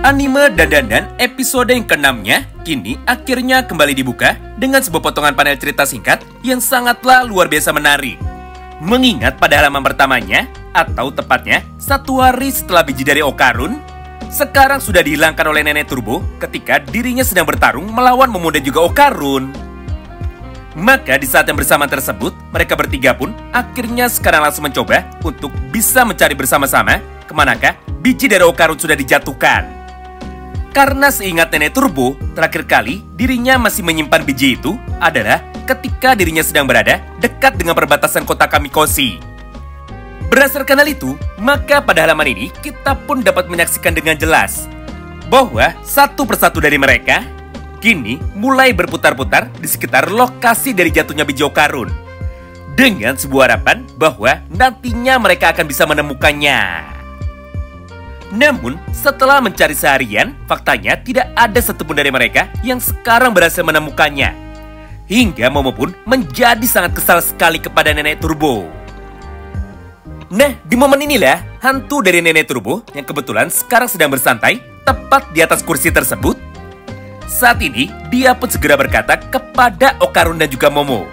Anime Dandanan episode yang ke-6-nya kini akhirnya kembali dibuka dengan sebuah potongan panel cerita singkat yang sangatlah luar biasa menarik. Mengingat pada halaman pertamanya, atau tepatnya 1 hari setelah biji dari Okarun, sekarang sudah dihilangkan oleh Nenek Turbo ketika dirinya sedang bertarung melawan Momo dan juga Okarun. Maka di saat yang bersamaan tersebut, mereka bertiga pun akhirnya sekarang langsung mencoba untuk bisa mencari bersama-sama kemanakah biji dari Okarun sudah dijatuhkan. Karena seingat Nenek Turbo, terakhir kali dirinya masih menyimpan biji itu adalah ketika dirinya sedang berada dekat dengan perbatasan kota Kamikoshi. Berdasarkan hal itu, maka pada halaman ini kita pun dapat menyaksikan dengan jelas bahwa satu persatu dari mereka kini mulai berputar-putar di sekitar lokasi dari jatuhnya biji Okarun, dengan sebuah harapan bahwa nantinya mereka akan bisa menemukannya. Namun, setelah mencari seharian, faktanya tidak ada satupun dari mereka yang sekarang berhasil menemukannya. Hingga Momo pun menjadi sangat kesal sekali kepada Nenek Turbo. Nah, di momen inilah hantu dari Nenek Turbo yang kebetulan sekarang sedang bersantai tepat di atas kursi tersebut. Saat ini, dia pun segera berkata kepada Okarun dan juga Momo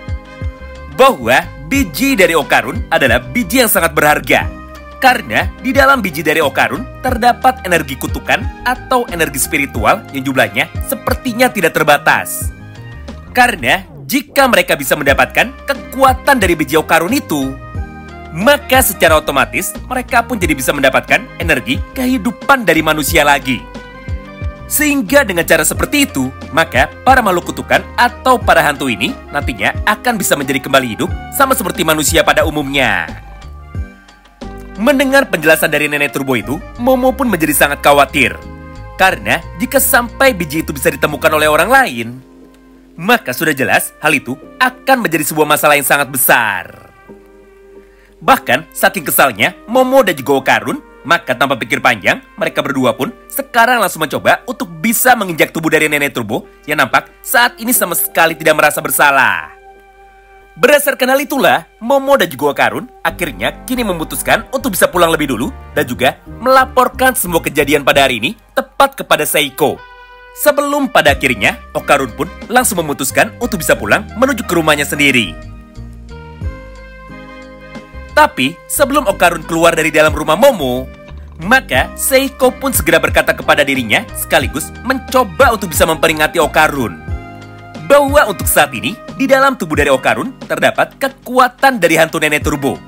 bahwa biji dari Okarun adalah biji yang sangat berharga. Karena di dalam biji dari Okarun terdapat energi kutukan atau energi spiritual yang jumlahnya sepertinya tidak terbatas. Karena jika mereka bisa mendapatkan kekuatan dari biji Okarun itu, maka secara otomatis mereka pun jadi bisa mendapatkan energi kehidupan dari manusia lagi. Sehingga dengan cara seperti itu, maka para makhluk kutukan atau para hantu ini nantinya akan bisa menjadi kembali hidup sama seperti manusia pada umumnya. Mendengar penjelasan dari Nenek Turbo itu, Momo pun menjadi sangat khawatir. Karena jika sampai biji itu bisa ditemukan oleh orang lain, maka sudah jelas hal itu akan menjadi sebuah masalah yang sangat besar. Bahkan saking kesalnya Momo dan juga Okarun, maka tanpa pikir panjang, mereka berdua pun sekarang langsung mencoba untuk bisa menginjak tubuh dari Nenek Turbo yang nampak saat ini sama sekali tidak merasa bersalah. Berdasarkan hal itulah, Momo dan juga Okarun akhirnya kini memutuskan untuk bisa pulang lebih dulu dan juga melaporkan semua kejadian pada hari ini tepat kepada Seiko. Sebelum pada akhirnya, Okarun pun langsung memutuskan untuk bisa pulang menuju ke rumahnya sendiri. Tapi sebelum Okarun keluar dari dalam rumah Momo, maka Seiko pun segera berkata kepada dirinya sekaligus mencoba untuk bisa memperingati Okarun bahwa untuk saat ini, di dalam tubuh dari Okarun terdapat kekuatan dari hantu Nenek Turbo.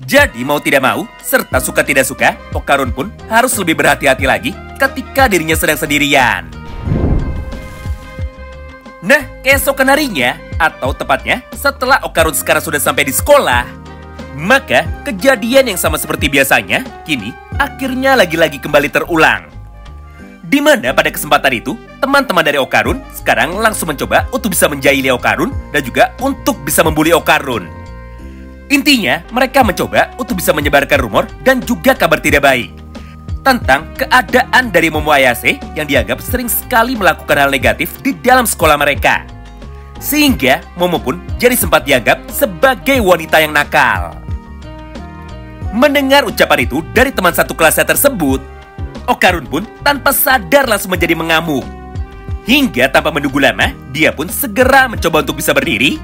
Jadi mau tidak mau, serta suka tidak suka, Okarun pun harus lebih berhati-hati lagi ketika dirinya sedang sendirian. Nah, keesokan harinya, atau tepatnya setelah Okarun sekarang sudah sampai di sekolah, maka kejadian yang sama seperti biasanya, kini akhirnya lagi-lagi kembali terulang. Di mana pada kesempatan itu, teman-teman dari Okarun sekarang langsung mencoba untuk bisa menjahili Okarun dan juga untuk bisa membuli Okarun. Intinya, mereka mencoba untuk bisa menyebarkan rumor dan juga kabar tidak baik tentang keadaan dari Momo Ayase yang dianggap sering sekali melakukan hal negatif di dalam sekolah mereka. Sehingga Momo pun jadi sempat dianggap sebagai wanita yang nakal. Mendengar ucapan itu dari teman satu kelasnya tersebut, Okarun pun tanpa sadar langsung menjadi mengamuk. Hingga tanpa menunggu lama, dia pun segera mencoba untuk bisa berdiri.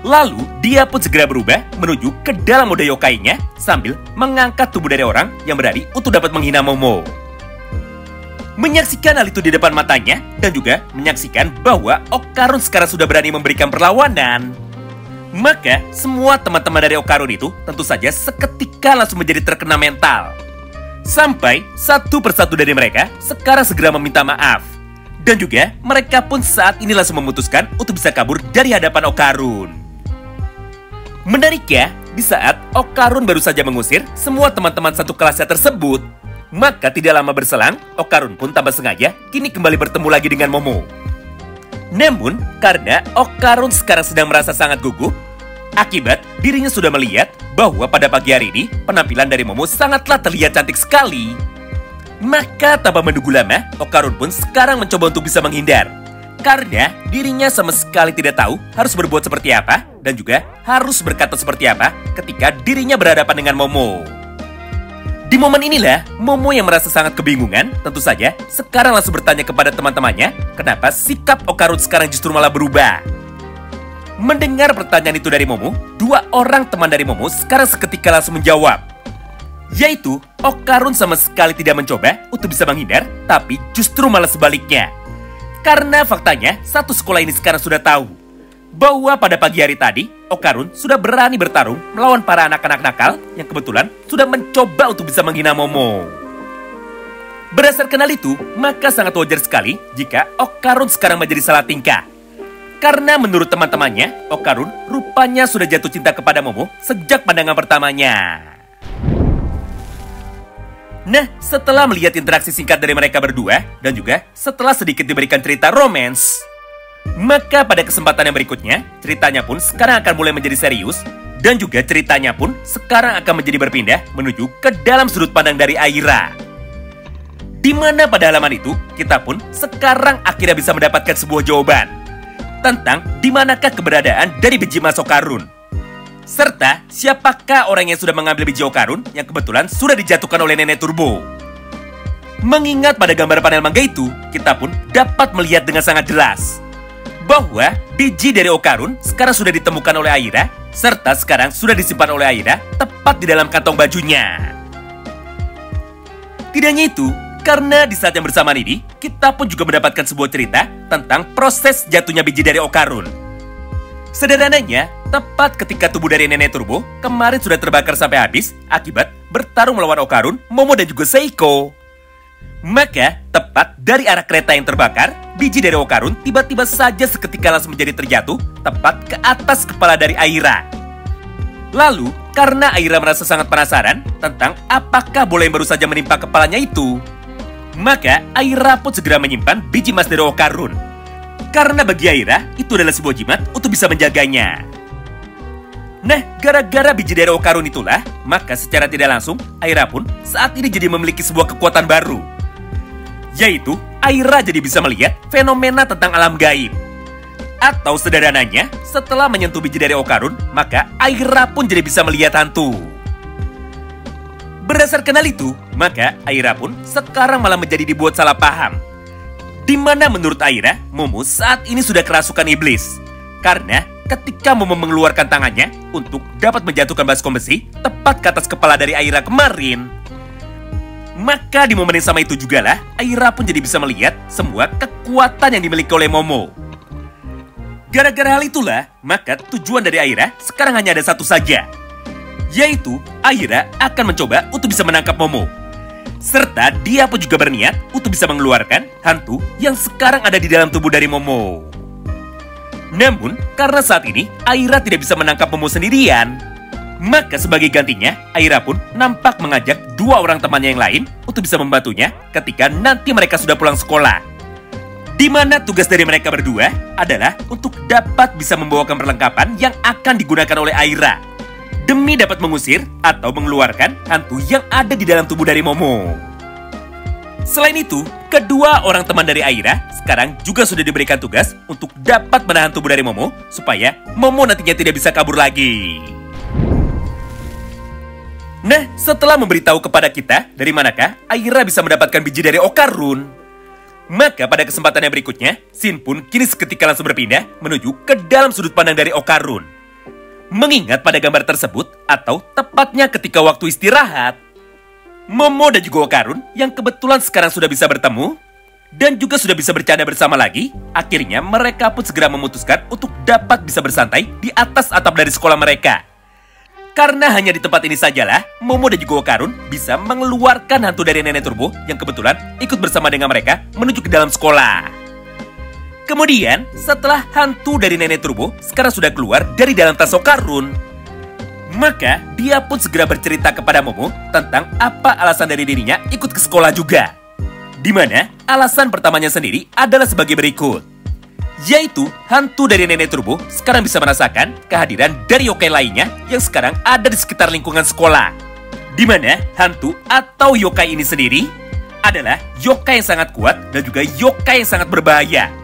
Lalu, dia pun segera berubah menuju ke dalam mode yokai-nya sambil mengangkat tubuh dari orang yang berani untuk dapat menghina Momo. Menyaksikan hal itu di depan matanya dan juga menyaksikan bahwa Okarun sekarang sudah berani memberikan perlawanan, maka semua teman-teman dari Okarun itu tentu saja seketika langsung menjadi terkena mental. Sampai satu persatu dari mereka sekarang segera meminta maaf. Dan juga mereka pun saat ini langsung memutuskan untuk bisa kabur dari hadapan Okarun. Menariknya, di saat Okarun baru saja mengusir semua teman-teman satu kelasnya tersebut, maka tidak lama berselang, Okarun pun tanpa sengaja kini kembali bertemu lagi dengan Momo. Namun, karena Okarun sekarang sedang merasa sangat gugup, akibat dirinya sudah melihat bahwa pada pagi hari ini penampilan dari Momo sangatlah terlihat cantik sekali. Maka tanpa menunggu lama, Okarun pun sekarang mencoba untuk bisa menghindar. Karena dirinya sama sekali tidak tahu harus berbuat seperti apa dan juga harus berkata seperti apa ketika dirinya berhadapan dengan Momo. Di momen inilah, Momo yang merasa sangat kebingungan, tentu saja sekarang langsung bertanya kepada teman-temannya, kenapa sikap Okarun sekarang justru malah berubah. Mendengar pertanyaan itu dari Momo, dua orang teman dari Momo sekarang seketika langsung menjawab. Yaitu, Okarun sama sekali tidak mencoba untuk bisa menghindar, tapi justru malah sebaliknya. Karena faktanya, satu sekolah ini sekarang sudah tahu bahwa pada pagi hari tadi, Okarun sudah berani bertarung melawan para anak-anak nakal yang kebetulan sudah mencoba untuk bisa menghina Momo. Berdasarkan hal itu, maka sangat wajar sekali jika Okarun sekarang menjadi salah tingkah. Karena menurut teman-temannya, Okarun rupanya sudah jatuh cinta kepada Momo sejak pandangan pertamanya. Nah, setelah melihat interaksi singkat dari mereka berdua, dan juga setelah sedikit diberikan cerita romance, maka pada kesempatan yang berikutnya, ceritanya pun sekarang akan mulai menjadi serius, dan juga ceritanya pun sekarang akan menjadi berpindah menuju ke dalam sudut pandang dari Aira. Di mana pada halaman itu, kita pun sekarang akhirnya bisa mendapatkan sebuah jawaban tentang di manakah keberadaan dari biji emas Okarun. Serta siapakah orang yang sudah mengambil biji Okarun yang kebetulan sudah dijatuhkan oleh Nenek Turbo. Mengingat pada gambar panel manga itu, kita pun dapat melihat dengan sangat jelas bahwa biji dari Okarun sekarang sudah ditemukan oleh Aira, serta sekarang sudah disimpan oleh Aira tepat di dalam kantong bajunya. Tidak hanya itu, karena di saat yang bersamaan ini, kita pun juga mendapatkan sebuah cerita tentang proses jatuhnya biji dari Okarun. Sederhananya, tepat ketika tubuh dari Nenek Turbo kemarin sudah terbakar sampai habis akibat bertarung melawan Okarun, Momo dan juga Seiko. Maka, tepat dari arah kereta yang terbakar, biji dari Okarun tiba-tiba saja seketika langsung menjadi terjatuh tepat ke atas kepala dari Aira. Lalu, karena Aira merasa sangat penasaran tentang apakah bola yang baru saja menimpa kepalanya itu, maka Aira pun segera menyimpan biji emas dari Okarun. Karena bagi Aira, itu adalah sebuah jimat untuk bisa menjaganya. Nah, gara-gara biji dari Okarun itulah, maka secara tidak langsung, Aira pun saat ini jadi memiliki sebuah kekuatan baru. Yaitu, Aira jadi bisa melihat fenomena tentang alam gaib. Atau sederhananya, setelah menyentuh biji dari Okarun, maka Aira pun jadi bisa melihat hantu. Berdasarkan hal itu, maka Aira pun sekarang malah menjadi dibuat salah paham. Di mana menurut Aira, Momo saat ini sudah kerasukan iblis. Karena ketika Momo mengeluarkan tangannya untuk dapat menjatuhkan baskom besi tepat ke atas kepala dari Aira kemarin, maka di momen yang sama itu juga lah, Aira pun jadi bisa melihat semua kekuatan yang dimiliki oleh Momo. Gara-gara hal itulah, maka tujuan dari Aira sekarang hanya ada satu saja. Yaitu, Aira akan mencoba untuk bisa menangkap Momo. Serta dia pun juga berniat untuk bisa mengeluarkan hantu yang sekarang ada di dalam tubuh dari Momo. Namun, karena saat ini Aira tidak bisa menangkap Momo sendirian, maka sebagai gantinya, Aira pun nampak mengajak dua orang temannya yang lain untuk bisa membantunya ketika nanti mereka sudah pulang sekolah. Di mana tugas dari mereka berdua adalah untuk dapat bisa membawakan perlengkapan yang akan digunakan oleh Aira demi dapat mengusir atau mengeluarkan hantu yang ada di dalam tubuh dari Momo. Selain itu, kedua orang teman dari Aira sekarang juga sudah diberikan tugas untuk dapat menahan tubuh dari Momo supaya Momo nantinya tidak bisa kabur lagi. Nah, setelah memberitahu kepada kita dari manakah Aira bisa mendapatkan biji dari Okarun, maka pada kesempatan yang berikutnya, Shin pun kini seketika langsung berpindah menuju ke dalam sudut pandang dari Okarun. Mengingat pada gambar tersebut, atau tepatnya ketika waktu istirahat, Momo dan juga Okarun yang kebetulan sekarang sudah bisa bertemu dan juga sudah bisa bercanda bersama lagi, akhirnya mereka pun segera memutuskan untuk dapat bisa bersantai di atas atap dari sekolah mereka. Karena hanya di tempat ini sajalah Momo dan juga Okarun bisa mengeluarkan hantu dari Nenek Turbo yang kebetulan ikut bersama dengan mereka menuju ke dalam sekolah. Kemudian, setelah hantu dari Nenek Turbo sekarang sudah keluar dari dalam tas Okarun, maka dia pun segera bercerita kepada Momo tentang apa alasan dari dirinya ikut ke sekolah juga. Di mana alasan pertamanya sendiri adalah sebagai berikut. Yaitu, hantu dari Nenek Turbo sekarang bisa merasakan kehadiran dari yokai lainnya yang sekarang ada di sekitar lingkungan sekolah. Di mana hantu atau yokai ini sendiri adalah yokai yang sangat kuat dan juga yokai yang sangat berbahaya.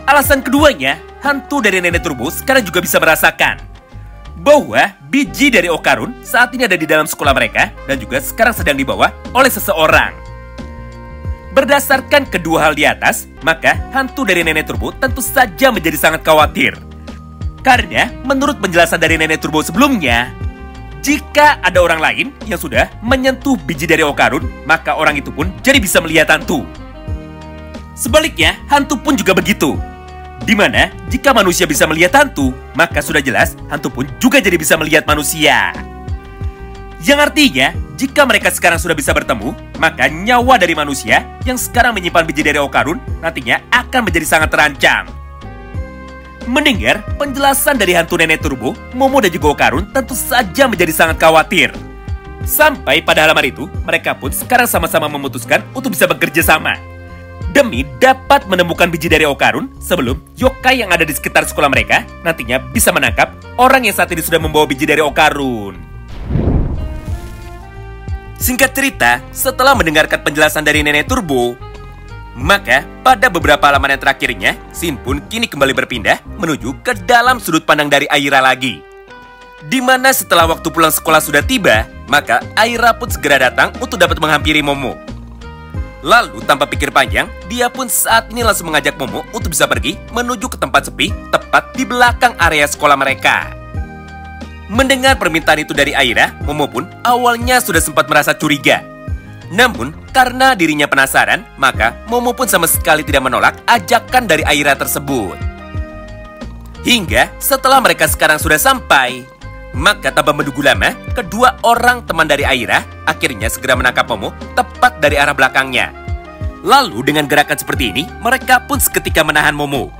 Alasan keduanya, hantu dari Nenek Turbo sekarang juga bisa merasakan bahwa biji dari Okarun saat ini ada di dalam sekolah mereka dan juga sekarang sedang dibawa oleh seseorang. Berdasarkan kedua hal di atas, maka hantu dari Nenek Turbo tentu saja menjadi sangat khawatir. Karena menurut penjelasan dari Nenek Turbo sebelumnya, jika ada orang lain yang sudah menyentuh biji dari Okarun, maka orang itu pun jadi bisa melihat hantu. Sebaliknya, hantu pun juga begitu. Di mana jika manusia bisa melihat hantu, maka sudah jelas hantu pun juga jadi bisa melihat manusia. Yang artinya, jika mereka sekarang sudah bisa bertemu, maka nyawa dari manusia yang sekarang menyimpan biji dari Okarun nantinya akan menjadi sangat terancam. Mendengar penjelasan dari hantu Nenek Turbo, Momo dan juga Okarun tentu saja menjadi sangat khawatir. Sampai pada halaman itu, mereka pun sekarang sama-sama memutuskan untuk bisa bekerja sama demi dapat menemukan biji dari Okarun sebelum yokai yang ada di sekitar sekolah mereka nantinya bisa menangkap orang yang saat ini sudah membawa biji dari Okarun. Singkat cerita, setelah mendengarkan penjelasan dari Nenek Turbo, maka pada beberapa halaman yang terakhirnya, Shin pun kini kembali berpindah menuju ke dalam sudut pandang dari Aira lagi. Di mana setelah waktu pulang sekolah sudah tiba, maka Aira pun segera datang untuk dapat menghampiri Momo. Lalu tanpa pikir panjang, dia pun saat ini langsung mengajak Momo untuk bisa pergi menuju ke tempat sepi tepat di belakang area sekolah mereka. Mendengar permintaan itu dari Aira, Momo pun awalnya sudah sempat merasa curiga. Namun, karena dirinya penasaran, maka Momo pun sama sekali tidak menolak ajakan dari Aira tersebut. Hingga setelah mereka sekarang sudah sampai, maka tanpa menunggu lama, kedua orang teman dari Aira akhirnya segera menangkap Momo tepat dari arah belakangnya. Lalu dengan gerakan seperti ini, mereka pun seketika menahan Momo.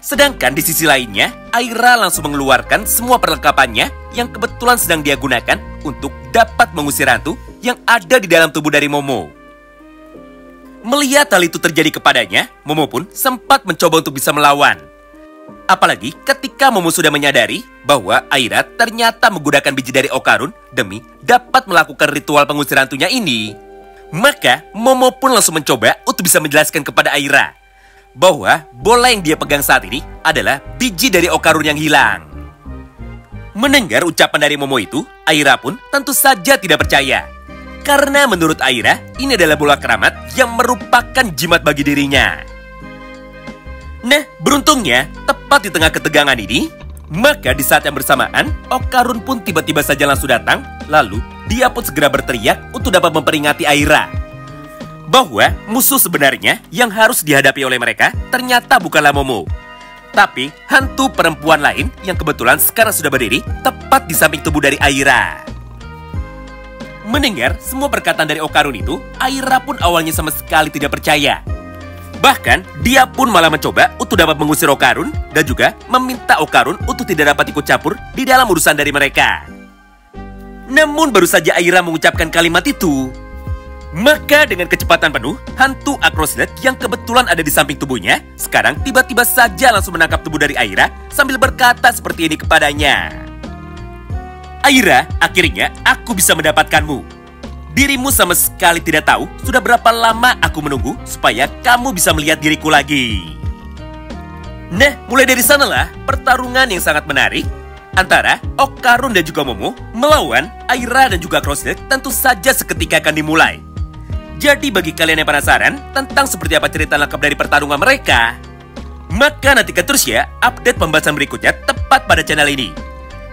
Sedangkan di sisi lainnya, Aira langsung mengeluarkan semua perlengkapannya yang kebetulan sedang dia gunakan untuk dapat mengusir hantu yang ada di dalam tubuh dari Momo. Melihat hal itu terjadi kepadanya, Momo pun sempat mencoba untuk bisa melawan. Apalagi ketika Momo sudah menyadari bahwa Aira ternyata menggunakan biji dari Okarun demi dapat melakukan ritual pengusir hantunya ini. Maka Momo pun langsung mencoba untuk bisa menjelaskan kepada Aira bahwa bola yang dia pegang saat ini adalah biji dari Okarun yang hilang. Mendengar ucapan dari Momo itu, Aira pun tentu saja tidak percaya. Karena menurut Aira, ini adalah bola keramat yang merupakan jimat bagi dirinya. Nah, beruntungnya, tepat di tengah ketegangan ini, maka di saat yang bersamaan, Okarun pun tiba-tiba saja langsung datang, lalu dia pun segera berteriak untuk dapat memperingati Aira bahwa musuh sebenarnya yang harus dihadapi oleh mereka ternyata bukanlah Momo, tapi hantu perempuan lain yang kebetulan sekarang sudah berdiri tepat di samping tubuh dari Aira. Mendengar semua perkataan dari Okarun itu, Aira pun awalnya sama sekali tidak percaya. Bahkan, dia pun malah mencoba untuk dapat mengusir Okarun dan juga meminta Okarun untuk tidak dapat ikut campur di dalam urusan dari mereka. Namun baru saja Aira mengucapkan kalimat itu, maka dengan kecepatan penuh, hantu Acroslet yang kebetulan ada di samping tubuhnya sekarang tiba-tiba saja langsung menangkap tubuh dari Aira sambil berkata seperti ini kepadanya. Aira, akhirnya aku bisa mendapatkanmu. Dirimu sama sekali tidak tahu sudah berapa lama aku menunggu supaya kamu bisa melihat diriku lagi. Nah, mulai dari sanalah pertarungan yang sangat menarik antara Okarun dan juga Momo melawan Aira dan juga Acroslet tentu saja seketika akan dimulai. Jadi bagi kalian yang penasaran tentang seperti apa cerita lengkap dari pertarungan mereka, maka nantikan terus ya update pembahasan berikutnya tepat pada channel ini.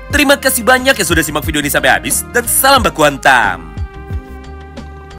Terima kasih banyak yang sudah simak video ini sampai habis dan salam baku hantam.